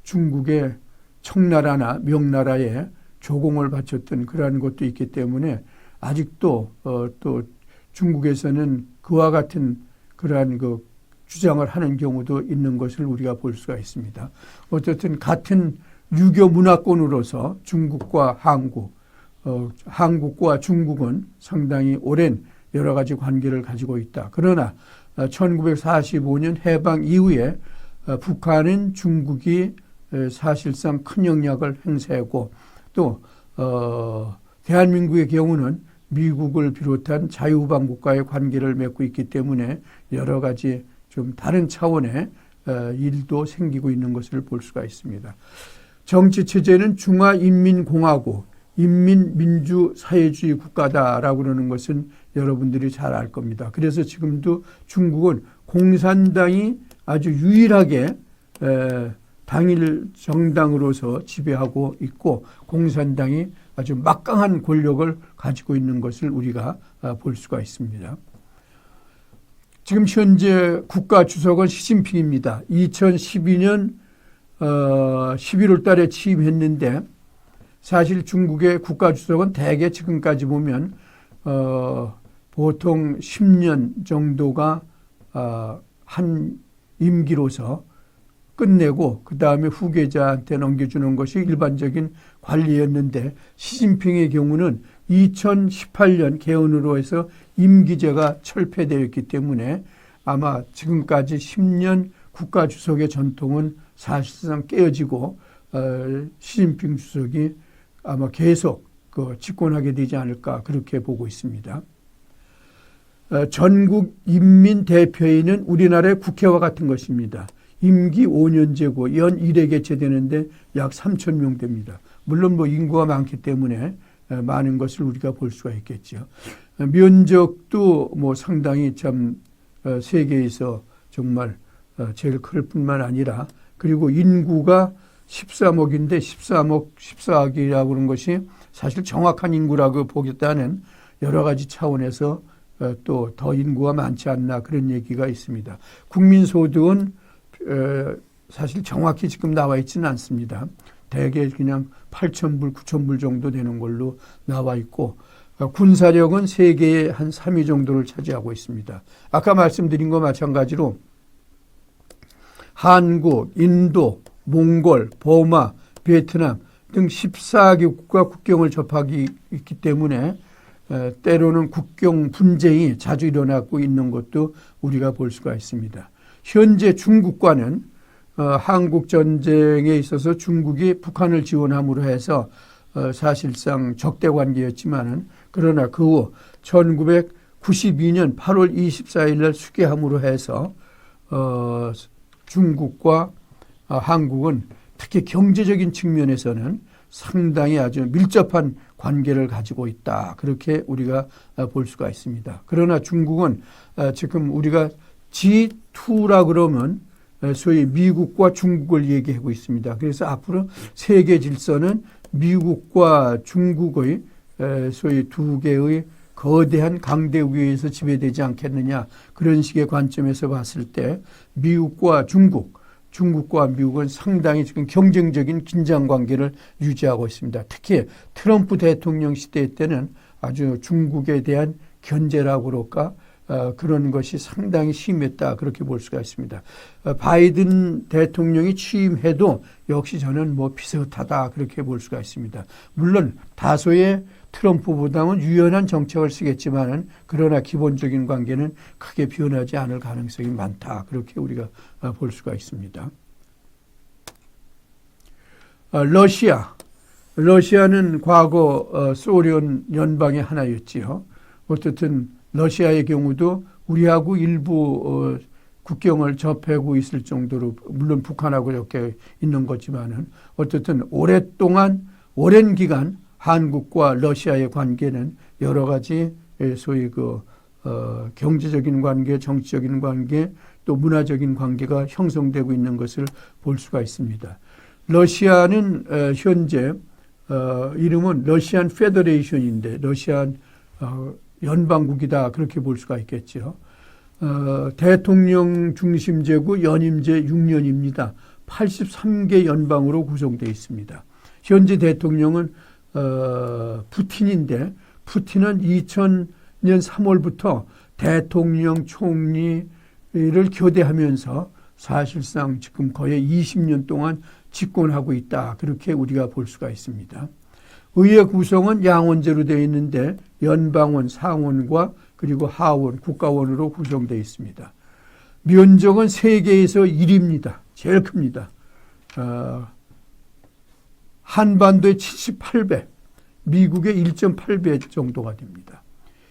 중국의 청나라나 명나라에 조공을 바쳤던 그러한 것도 있기 때문에 아직도 또 중국에서는 그와 같은 그러한 그 주장을 하는 경우도 있는 것을 우리가 볼 수가 있습니다. 어쨌든 같은 유교 문화권으로서 중국과 한국, 한국과 중국은 상당히 오랜 여러 가지 관계를 가지고 있다. 그러나 1945년 해방 이후에 북한은 중국이 사실상 큰 영향을 행사하고 또 대한민국의 경우는 미국을 비롯한 자유우방 국가의 관계를 맺고 있기 때문에 여러 가지 좀 다른 차원의 일도 생기고 있는 것을 볼 수가 있습니다. 정치 체제는 중화인민공화국, 인민민주사회주의 국가다라고 그러는 것은 여러분들이 잘 알 겁니다. 그래서 지금도 중국은 공산당이 아주 유일하게 당일 정당으로서 지배하고 있고 공산당이 아주 막강한 권력을 가지고 있는 것을 우리가 볼 수가 있습니다. 지금 현재 국가 주석은 시진핑입니다. 2012년 11월 달에 취임했는데 사실 중국의 국가 주석은 대개 지금까지 보면 보통 10년 정도가 한 임기로서 끝내고 그 다음에 후계자한테 넘겨주는 것이 일반적인 관리였는데 시진핑의 경우는 2018년 개헌으로 해서 임기제가 철폐되어 있기 때문에 아마 지금까지 10년 국가 주석의 전통은 사실상 깨어지고 시진핑 주석이 아마 계속 집권하게 되지 않을까 그렇게 보고 있습니다. 전국 인민대표회의는 우리나라의 국회와 같은 것입니다. 임기 5년제고 연 1회 개최되는데 약 3천 명 됩니다. 물론 인구가 많기 때문에 많은 것을 우리가 볼 수가 있겠죠. 면적도 상당히 참 세계에서 정말 제일 클 뿐만 아니라 그리고 인구가 13억인데 13억, 14억이라고 하는 것이 사실 정확한 인구라고 보겠다는 여러 가지 차원에서 또 더 인구가 많지 않나 그런 얘기가 있습니다. 국민소득은 사실 정확히 지금 나와 있지는 않습니다. 대개 그냥 8,000불, 9,000불 정도 되는 걸로 나와 있고 군사력은 세계의 한 3위 정도를 차지하고 있습니다. 아까 말씀드린 것과 마찬가지로 한국, 인도, 몽골, 버마, 베트남 등 14개국과 국경을 접하고 있기 때문에 때로는 국경 분쟁이 자주 일어나고 있는 것도 우리가 볼 수가 있습니다. 현재 중국과는 한국 전쟁에 있어서 중국이 북한을 지원함으로 해서 사실상 적대 관계였지만은 그러나 그 후 1992년 8월 24일 날 수개함으로 해서 중국과 한국은 특히 경제적인 측면에서는 상당히 아주 밀접한 관계를 가지고 있다. 그렇게 우리가 볼 수가 있습니다. 그러나 중국은 지금 우리가 G2라 그러면 소위 미국과 중국을 얘기하고 있습니다. 그래서 앞으로 세계 질서는 미국과 중국의 소위 두 개의 거대한 강대 위에서 지배되지 않겠느냐 그런 식의 관점에서 봤을 때 미국과 중국과 미국은 상당히 지금 경쟁적인 긴장 관계를 유지하고 있습니다. 특히 트럼프 대통령 시대 때는 아주 중국에 대한 견제라고 그럴까 그런 것이 상당히 심했다 그렇게 볼 수가 있습니다. 바이든 대통령이 취임해도 역시 저는 비슷하다 그렇게 볼 수가 있습니다. 물론 다소의 트럼프보다는 유연한 정책을 쓰겠지만은 그러나 기본적인 관계는 크게 변하지 않을 가능성이 많다 그렇게 우리가 볼 수가 있습니다. 러시아는 과거 소련 연방의 하나였지요. 어쨌든 러시아의 경우도 우리하고 일부 국경을 접하고 있을 정도로 물론 북한하고 이렇게 있는 거지만은 어쨌든 오랜 기간 한국과 러시아의 관계는 여러 가지 소위 경제적인 관계, 정치적인 관계, 또 문화적인 관계가 형성되고 있는 것을 볼 수가 있습니다. 러시아는 현재 이름은 러시안 페더레이션인데 러시안 연방국이다 그렇게 볼 수가 있겠죠. 대통령 중심제고 연임제 6년입니다. 83개 연방으로 구성되어 있습니다. 현재 대통령은 푸틴인데 푸틴은 2000년 3월부터 대통령 총리를 교대하면서 사실상 지금 거의 20년 동안 집권하고 있다. 그렇게 우리가 볼 수가 있습니다. 의회 구성은 양원제로 되어 있는데 연방원, 상원과 그리고 하원, 국가원으로 구성되어 있습니다. 면적은 세계에서 1위입니다. 제일 큽니다. 한반도의 78배, 미국의 1.8배 정도가 됩니다.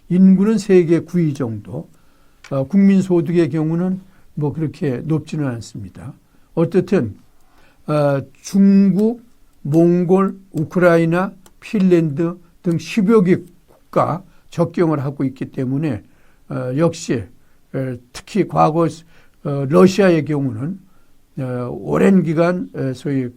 인구는 세계 9위 정도, 국민소득의 경우는 그렇게 높지는 않습니다. 어쨌든 중국, 몽골, 우크라이나, 핀란드 등 10여 개 국가 접경을 하고 있기 때문에 역시 특히 과거 러시아의 경우는 오랜 기간 소위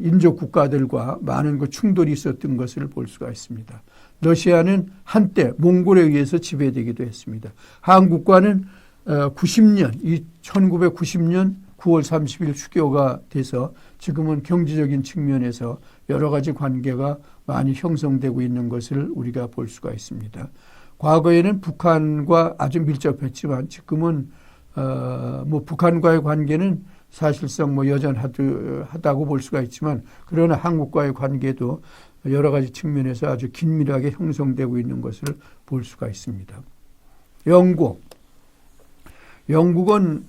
인접 국가들과 많은 충돌이 있었던 것을 볼 수가 있습니다. 러시아는 한때 몽골에 의해서 지배되기도 했습니다. 한국과는 1990년 9월 30일 수교가 돼서 지금은 경제적인 측면에서 여러 가지 관계가 많이 형성되고 있는 것을 우리가 볼 수가 있습니다. 과거에는 북한과 아주 밀접했지만 지금은 북한과의 관계는 사실상 여전하다고 볼 수가 있지만, 그러나 한국과의 관계도 여러 가지 측면에서 아주 긴밀하게 형성되고 있는 것을 볼 수가 있습니다. 영국은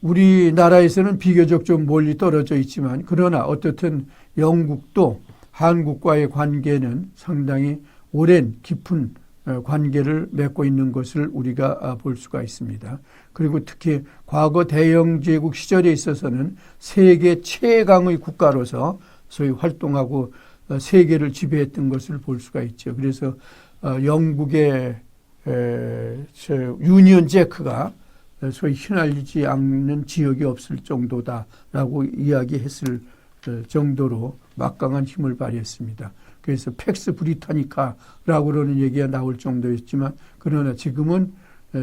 우리나라에서는 비교적 좀 멀리 떨어져 있지만, 그러나 어떻든 영국도 한국과의 관계는 상당히 오랜 깊은 관계를 맺고 있는 것을 우리가 볼 수가 있습니다. 그리고 특히 과거 대영제국 시절에 있어서는 세계 최강의 국가로서 소위 활동하고 세계를 지배했던 것을 볼 수가 있죠. 그래서 영국의 유니언 잭크가 소위 휘날리지 않는 지역이 없을 정도다라고 이야기했을 정도로 막강한 힘을 발휘했습니다. 그래서 팩스 브리타니카라고 그러는 얘기가 나올 정도였지만, 그러나 지금은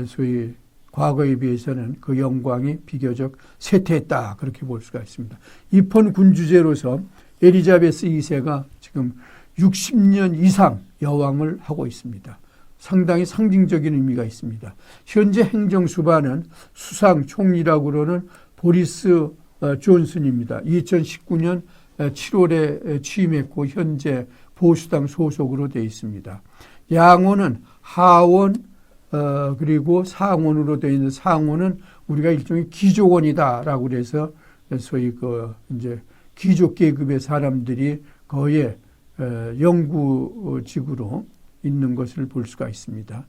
소위 과거에 비해서는 그 영광이 비교적 쇠퇴했다, 그렇게 볼 수가 있습니다. 입헌 군주제로서 엘리자베스 2세가 지금 60년 이상 여왕을 하고 있습니다. 상당히 상징적인 의미가 있습니다. 현재 행정수반은 수상 총리라고 그러는 보리스 존슨입니다. 2019년 7월에 취임했고 현재 보수당 소속으로 되어 있습니다. 양원은 하원 그리고 상원으로 되어 있는, 상원은 우리가 일종의 귀족원이다라고 그래서 소위 이제 귀족 계급의 사람들이 거의 영구직으로 있는 것을 볼 수가 있습니다.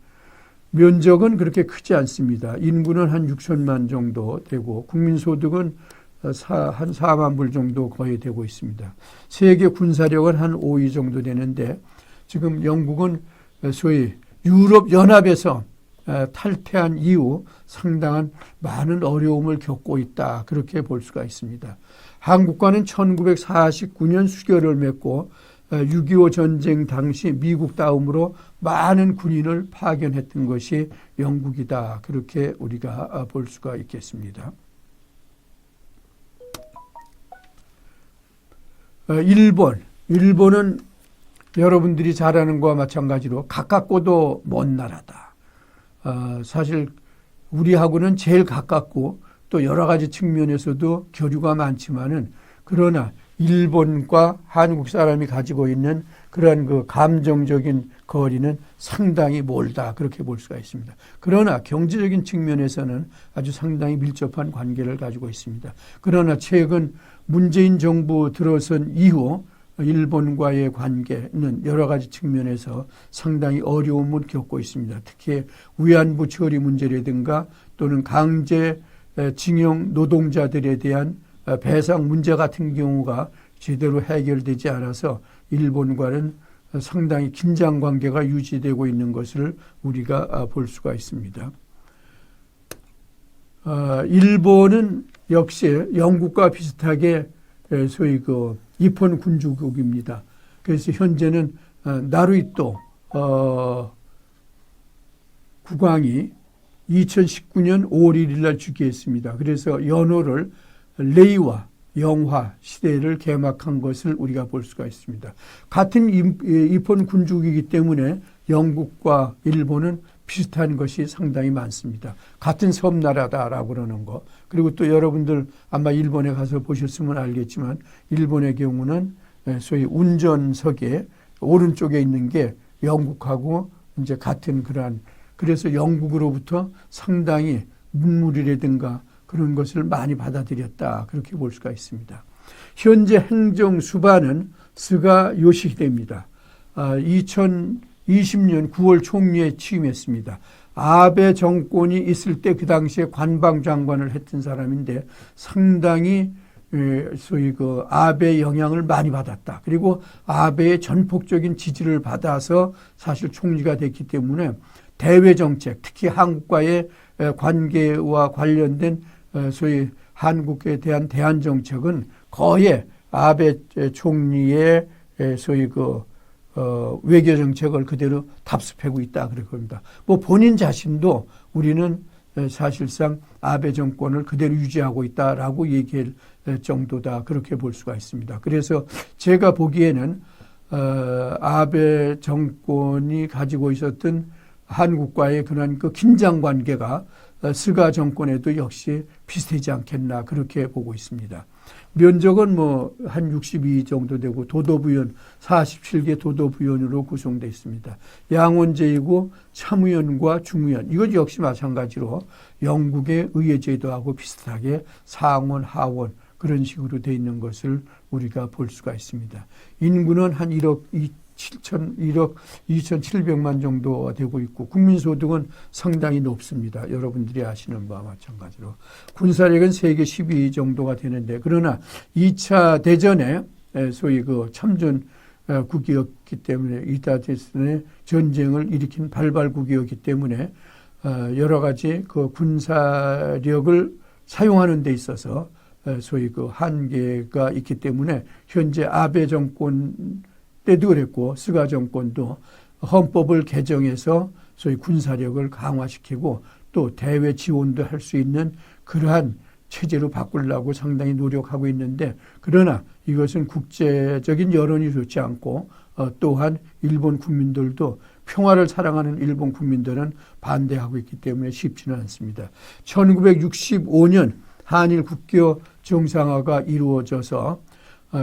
면적은 그렇게 크지 않습니다. 인구는 한 6천만 정도 되고 국민소득은 한 4만 불 정도 거의 되고 있습니다. 세계 군사력은 한 5위 정도 되는데, 지금 영국은 소위 유럽연합에서 탈퇴한 이후 상당한 많은 어려움을 겪고 있다, 그렇게 볼 수가 있습니다. 한국과는 1949년 수교를 맺고 6.25 전쟁 당시 미국 다음으로 많은 군인을 파견했던 것이 영국이다, 그렇게 우리가 볼 수가 있겠습니다. 일본은 여러분들이 잘 아는 것과 마찬가지로 가깝고도 먼 나라다. 사실 우리하고는 제일 가깝고 또 여러 가지 측면에서도 교류가 많지만은, 그러나 일본과 한국 사람이 가지고 있는 그런 그 감정적인 거리는 상당히 멀다, 그렇게 볼 수가 있습니다. 그러나 경제적인 측면에서는 아주 상당히 밀접한 관계를 가지고 있습니다. 그러나 최근 문재인 정부 들어선 이후 일본과의 관계는 여러 가지 측면에서 상당히 어려움을 겪고 있습니다. 특히 위안부 처리 문제라든가 또는 강제징용 노동자들에 대한 배상 문제 같은 경우가 제대로 해결되지 않아서 일본과는 상당히 긴장 관계가 유지되고 있는 것을 우리가 볼 수가 있습니다. 일본은 역시 영국과 비슷하게 소위 입헌 군주국입니다. 그래서 현재는 나루이토 국왕이 2019년 5월 1일 날 즉위했습니다. 그래서 연호를 레이와 영화 시대를 개막한 것을 우리가 볼 수가 있습니다. 같은 입헌 군주국이기 때문에 영국과 일본은 비슷한 것이 상당히 많습니다. 같은 섬나라다라고 그러는 거. 그리고 또 여러분들 아마 일본에 가서 보셨으면 알겠지만, 일본의 경우는 소위 운전석에 오른쪽에 있는 게 영국하고 이제 같은 그래서 영국으로부터 상당히 문물이라든가 그런 것을 많이 받아들였다, 그렇게 볼 수가 있습니다. 현재 행정 수반은 스가 요시히데입니다. 2020년 9월 총리에 취임했습니다. 아베 정권이 있을 때 그 당시에 관방장관을 했던 사람인데 상당히 소위 아베의 영향을 많이 받았다. 그리고 아베의 전폭적인 지지를 받아서 사실 총리가 됐기 때문에 대외 정책, 특히 한국과의 관계와 관련된 소위 한국에 대한 대한 정책은 거의 아베 총리의 소위 외교 정책을 그대로 답습하고 있다 그럴 겁니다. 뭐 본인 자신도 우리는 사실상 아베 정권을 그대로 유지하고 있다라고 얘기할 정도다 그렇게 볼 수가 있습니다. 그래서 제가 보기에는 아베 정권이 가지고 있었던 한국과의 그런 그 긴장 관계가 스가 정권에도 역시 비슷하지 않겠나 그렇게 보고 있습니다. 면적은 뭐 한 62 정도 되고 도도부연 47개 도도부연으로 구성되어 있습니다. 양원제이고 참의원과 중의원 이것 역시 마찬가지로 영국의 의회제도하고 비슷하게 상원 하원 그런 식으로 되어 있는 것을 우리가 볼 수가 있습니다. 인구는 한 1억 2,700만 정도 되고 있고 국민소득은 상당히 높습니다. 여러분들이 아시는 바와 마찬가지로 군사력은 세계 12위 정도가 되는데 그러나 2차 대전에 소위 그 참전 국이었기 때문에 이타제스의 전쟁을 일으킨 발발국이었기 때문에 여러 가지 그 군사력을 사용하는 데 있어서 소위 그 한계가 있기 때문에 현재 아베 정권 때도 그랬고 스가 정권도 헌법을 개정해서 소위 군사력을 강화시키고 또 대외 지원도 할 수 있는 그러한 체제로 바꾸려고 상당히 노력하고 있는데 그러나 이것은 국제적인 여론이 좋지 않고 또한 일본 국민들도 평화를 사랑하는 일본 국민들은 반대하고 있기 때문에 쉽지는 않습니다. 1965년 한일 국교 정상화가 이루어져서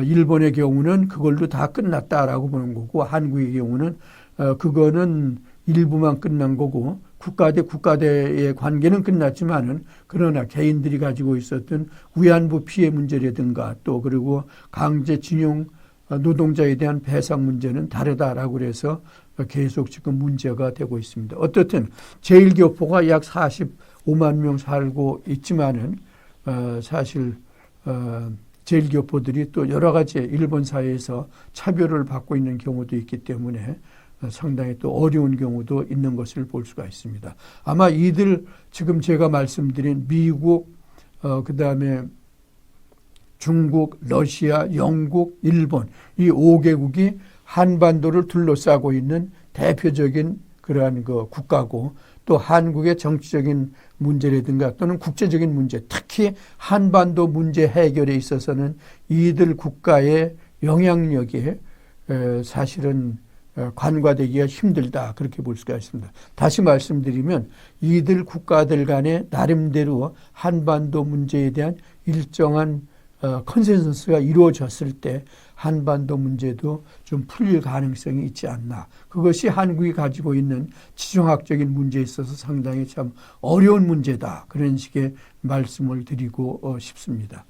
일본의 경우는 그걸로 다 끝났다라고 보는 거고 한국의 경우는 그거는 일부만 끝난 거고 국가 대 국가대의 관계는 끝났지만은 그러나 개인들이 가지고 있었던 위안부 피해 문제라든가 또 그리고 강제징용 노동자에 대한 배상 문제는 다르다라고 그래서 계속 지금 문제가 되고 있습니다. 어떻든 제1교포가 약 45만 명 살고 있지만은 사실 제1교포들이 또 여러 가지 일본 사회에서 차별을 받고 있는 경우도 있기 때문에 상당히 또 어려운 경우도 있는 것을 볼 수가 있습니다. 아마 이들 지금 제가 말씀드린 미국, 그다음에 중국, 러시아, 영국, 일본 이 5개국이 한반도를 둘러싸고 있는 대표적인 그러한 그 국가고 또 한국의 정치적인 문제라든가 또는 국제적인 문제, 특히 한반도 문제 해결에 있어서는 이들 국가의 영향력이 사실은 관과되기가 힘들다 그렇게 볼 수가 있습니다. 다시 말씀드리면 이들 국가들 간에 나름대로 한반도 문제에 대한 일정한 컨센서스가 이루어졌을 때 한반도 문제도 좀 풀릴 가능성이 있지 않나. 그것이 한국이 가지고 있는 지정학적인 문제에 있어서 상당히 참 어려운 문제다. 그런 식의 말씀을 드리고 싶습니다.